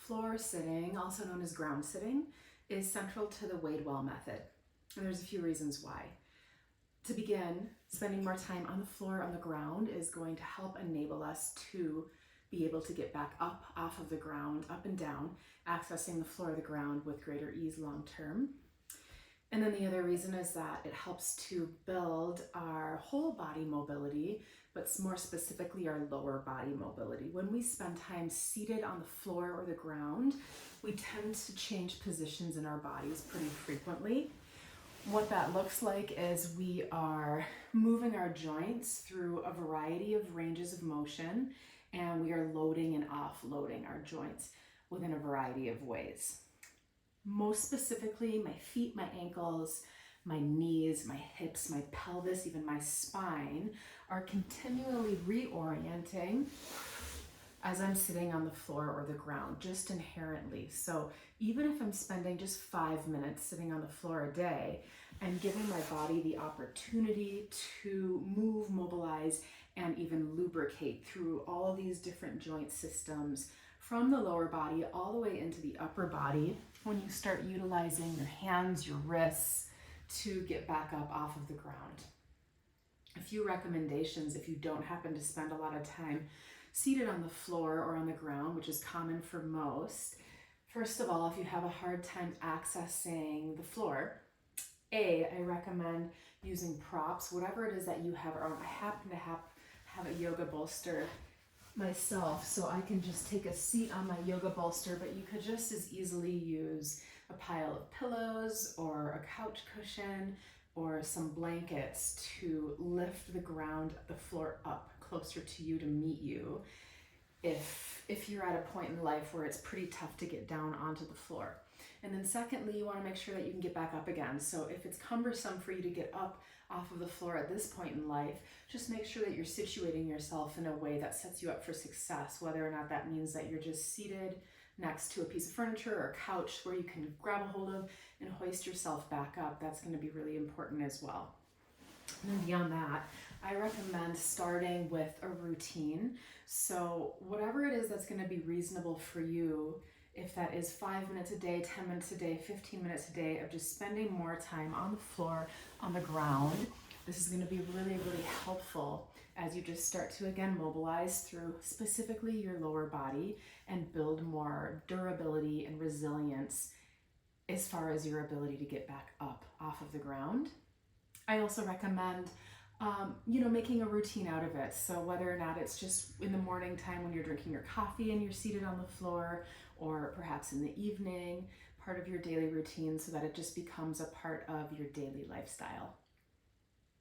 Floor sitting, also known as ground sitting, is central to the Wade-Well method. And there's a few reasons why. To begin, spending more time on the floor, on the ground, is going to help enable us to be able to get back up off of the ground, up and down, accessing the floor of the ground with greater ease long term. And then the other reason is that it helps to build our whole body mobility, but more specifically our lower body mobility. When we spend time seated on the floor or the ground, we tend to change positions in our bodies pretty frequently. What that looks like is we are moving our joints through a variety of ranges of motion, and we are loading and offloading our joints within a variety of ways. Most specifically, my feet, my ankles, my knees, my hips, my pelvis, even my spine are continually reorienting as I'm sitting on the floor or the ground, just inherently. So even if I'm spending just 5 minutes sitting on the floor a day, I'm giving my body the opportunity to move, mobilize, and even lubricate through all of these different joint systems from the lower body all the way into the upper body when you start utilizing your hands, your wrists to get back up off of the ground. A few recommendations if you don't happen to spend a lot of time seated on the floor or on the ground, which is common for most. First of all, if you have a hard time accessing the floor, I recommend using props, whatever it is that you have around. I happen to have a yoga bolster myself, so I can just take a seat on my yoga bolster, but you could just as easily use a pile of pillows or a couch cushion or some blankets to lift the ground, the floor up closer to you to meet you if you're at a point in life where it's pretty tough to get down onto the floor. And then secondly, you want to make sure that you can get back up again. So if it's cumbersome for you to get up off of the floor at this point in life, just make sure that you're situating yourself in a way that sets you up for success, whether or not that means that you're just seated next to a piece of furniture or a couch where you can grab a hold of and hoist yourself back up. That's going to be really important as well. And then beyond that, I recommend starting with a routine. So whatever it is that's going to be reasonable for you, if that is 5 minutes a day, 10 minutes a day, 15 minutes a day of just spending more time on the floor, on the ground, this is going to be really, really helpful as you just start to, again, mobilize through specifically your lower body and build more durability and resilience as far as your ability to get back up off of the ground. I also recommend making a routine out of it. So whether or not it's just in the morning time when you're drinking your coffee and you're seated on the floor, or perhaps in the evening, part of your daily routine so that it just becomes a part of your daily lifestyle.